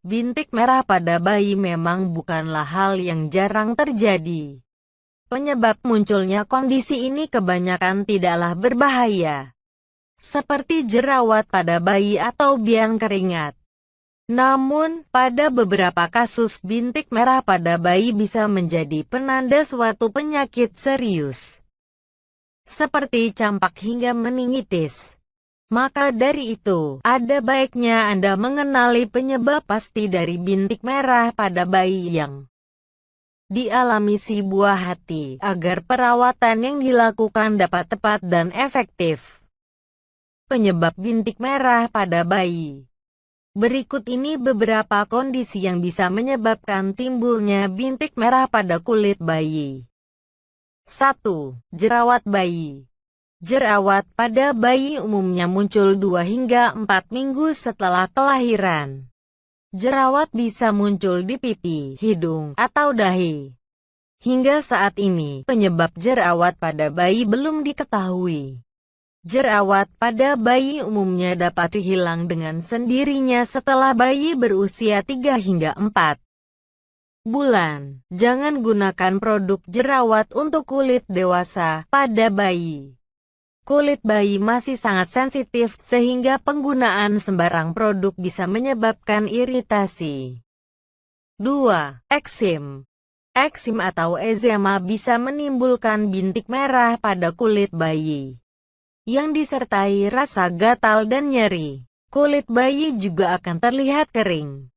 Bintik merah pada bayi memang bukanlah hal yang jarang terjadi. Penyebab munculnya kondisi ini kebanyakan tidaklah berbahaya, seperti jerawat pada bayi atau biang keringat. Namun, pada beberapa kasus bintik merah pada bayi bisa menjadi penanda suatu penyakit serius, seperti campak hingga meningitis. Maka dari itu, ada baiknya Anda mengenali penyebab pasti dari bintik merah pada bayi yang dialami si buah hati, agar perawatan yang dilakukan dapat tepat dan efektif. Penyebab bintik merah pada bayi. Berikut ini beberapa kondisi yang bisa menyebabkan timbulnya bintik merah pada kulit bayi. 1. Jerawat bayi. Jerawat pada bayi umumnya muncul 2 hingga 4 minggu setelah kelahiran. Jerawat bisa muncul di pipi, hidung, atau dahi. Hingga saat ini, penyebab jerawat pada bayi belum diketahui. Jerawat pada bayi umumnya dapat hilang dengan sendirinya setelah bayi berusia 3 hingga 4 bulan. Jangan gunakan produk jerawat untuk kulit dewasa pada bayi. Kulit bayi masih sangat sensitif sehingga penggunaan sembarang produk bisa menyebabkan iritasi. 2. Eksim. Eksim atau eczema bisa menimbulkan bintik merah pada kulit bayi yang disertai rasa gatal dan nyeri. Kulit bayi juga akan terlihat kering.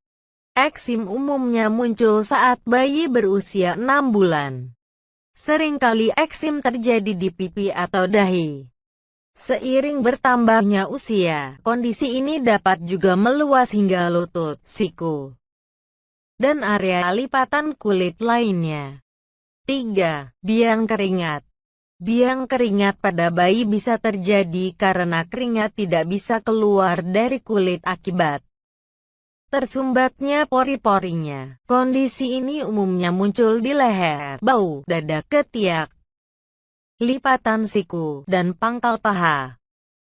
Eksim umumnya muncul saat bayi berusia 6 bulan. Seringkali eksim terjadi di pipi atau dahi. Seiring bertambahnya usia, kondisi ini dapat juga meluas hingga lutut, siku, dan area lipatan kulit lainnya. 3. Biang keringat. Biang keringat pada bayi bisa terjadi karena keringat tidak bisa keluar dari kulit akibat tersumbatnya pori-porinya. Kondisi ini umumnya muncul di leher, bahu, dada, ketiak, lipatan siku, dan pangkal paha.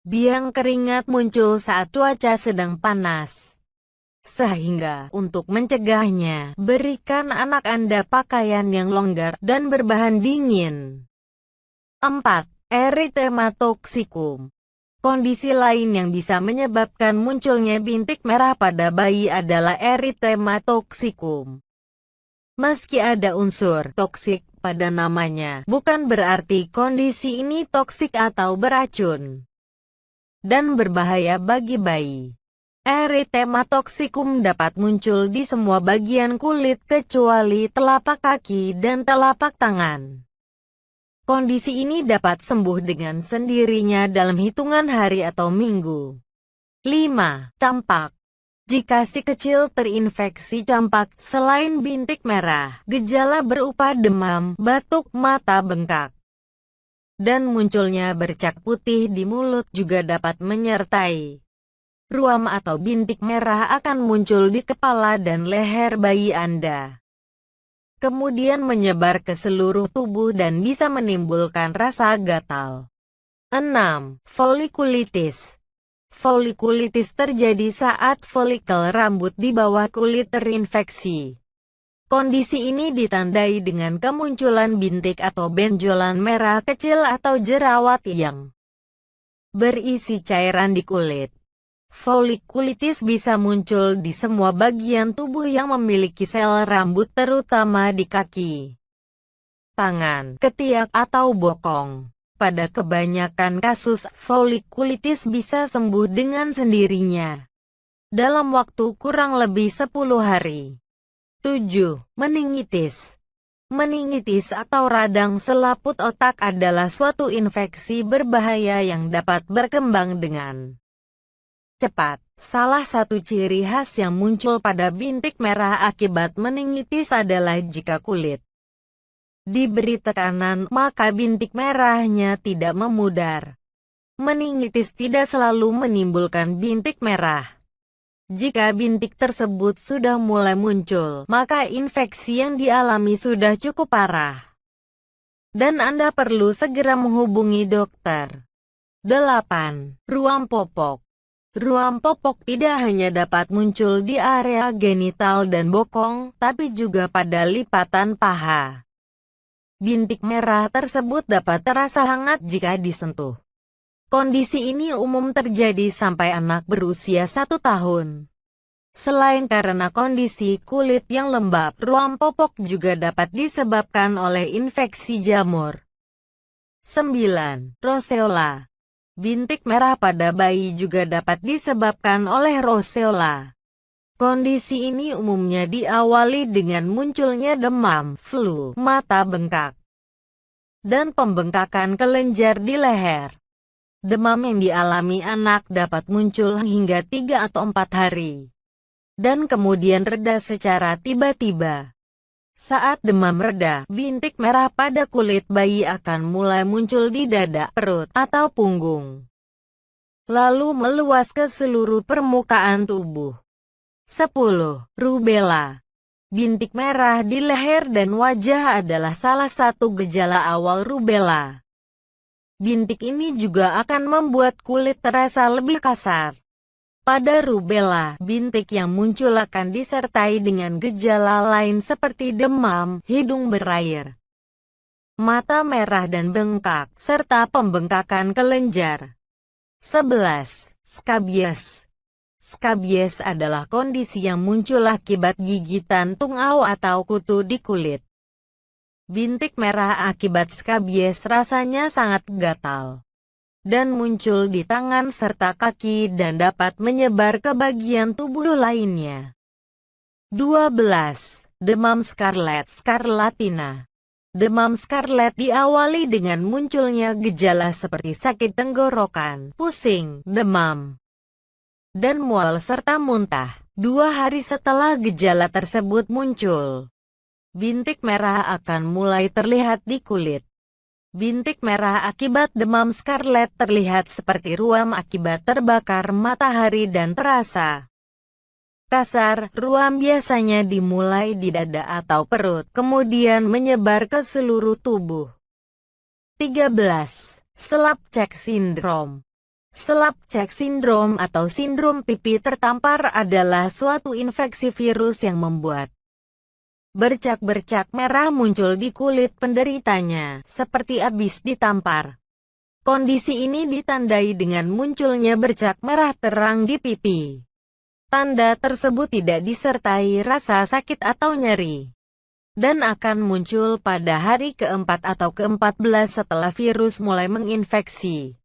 Biang keringat muncul saat cuaca sedang panas. Sehingga, untuk mencegahnya, berikan anak Anda pakaian yang longgar dan berbahan dingin. 4. Erythema toxicum. Kondisi lain yang bisa menyebabkan munculnya bintik merah pada bayi adalah erythema toxicum. Meski ada unsur toksik pada namanya, bukan berarti kondisi ini toksik atau beracun dan berbahaya bagi bayi. Erythema toxicum dapat muncul di semua bagian kulit kecuali telapak kaki dan telapak tangan. Kondisi ini dapat sembuh dengan sendirinya dalam hitungan hari atau minggu. 5. Campak. Jika si kecil terinfeksi campak, selain bintik merah, gejala berupa demam, batuk, mata bengkak, dan munculnya bercak putih di mulut juga dapat menyertai. Ruam atau bintik merah akan muncul di kepala dan leher bayi Anda, kemudian menyebar ke seluruh tubuh dan bisa menimbulkan rasa gatal. 6. Folikulitis. Folikulitis terjadi saat folikel rambut di bawah kulit terinfeksi. Kondisi ini ditandai dengan kemunculan bintik atau benjolan merah kecil atau jerawat yang berisi cairan di kulit. Folikulitis bisa muncul di semua bagian tubuh yang memiliki sel rambut, terutama di kaki, tangan, ketiak, atau bokong. Pada kebanyakan kasus, folikulitis bisa sembuh dengan sendirinya dalam waktu kurang lebih 10 hari. 7. Meningitis. Meningitis atau radang selaput otak adalah suatu infeksi berbahaya yang dapat berkembang dengan cepat. Salah satu ciri khas yang muncul pada bintik merah akibat meningitis adalah jika kulit diberi tekanan, maka bintik merahnya tidak memudar. Meningitis tidak selalu menimbulkan bintik merah. Jika bintik tersebut sudah mulai muncul, maka infeksi yang dialami sudah cukup parah, dan Anda perlu segera menghubungi dokter. 8. Ruam popok. Ruam popok tidak hanya dapat muncul di area genital dan bokong, tapi juga pada lipatan paha. Bintik merah tersebut dapat terasa hangat jika disentuh. Kondisi ini umum terjadi sampai anak berusia 1 tahun. Selain karena kondisi kulit yang lembab, ruam popok juga dapat disebabkan oleh infeksi jamur. 9. Roseola. Bintik merah pada bayi juga dapat disebabkan oleh roseola. Kondisi ini umumnya diawali dengan munculnya demam, flu, mata bengkak, dan pembengkakan kelenjar di leher. Demam yang dialami anak dapat muncul hingga 3 atau 4 hari, dan kemudian reda secara tiba-tiba. Saat demam reda, bintik merah pada kulit bayi akan mulai muncul di dada, perut, atau punggung, lalu meluas ke seluruh permukaan tubuh. 10. Rubella. Bintik merah di leher dan wajah adalah salah satu gejala awal rubella. Bintik ini juga akan membuat kulit terasa lebih kasar. Pada rubella, bintik yang muncul akan disertai dengan gejala lain seperti demam, hidung berair, mata merah dan bengkak, serta pembengkakan kelenjar. 11. Skabies. Skabies adalah kondisi yang muncul akibat gigitan tungau atau kutu di kulit. Bintik merah akibat skabies rasanya sangat gatal dan muncul di tangan serta kaki dan dapat menyebar ke bagian tubuh lainnya. 12. Demam scarlet scarlatina. Demam scarlet diawali dengan munculnya gejala seperti sakit tenggorokan, pusing, demam, dan mual serta muntah. 2 hari setelah gejala tersebut muncul, bintik merah akan mulai terlihat di kulit. Bintik merah akibat demam scarlet terlihat seperti ruam akibat terbakar matahari dan terasa kasar. Ruam biasanya dimulai di dada atau perut, kemudian menyebar ke seluruh tubuh. 13. Slap-check syndrome. Slap-check syndrome atau sindrom pipi tertampar adalah suatu infeksi virus yang membuat bercak-bercak merah muncul di kulit penderitanya, seperti habis ditampar. Kondisi ini ditandai dengan munculnya bercak merah terang di pipi. Tanda tersebut tidak disertai rasa sakit atau nyeri, dan akan muncul pada hari keempat atau ke-14 setelah virus mulai menginfeksi.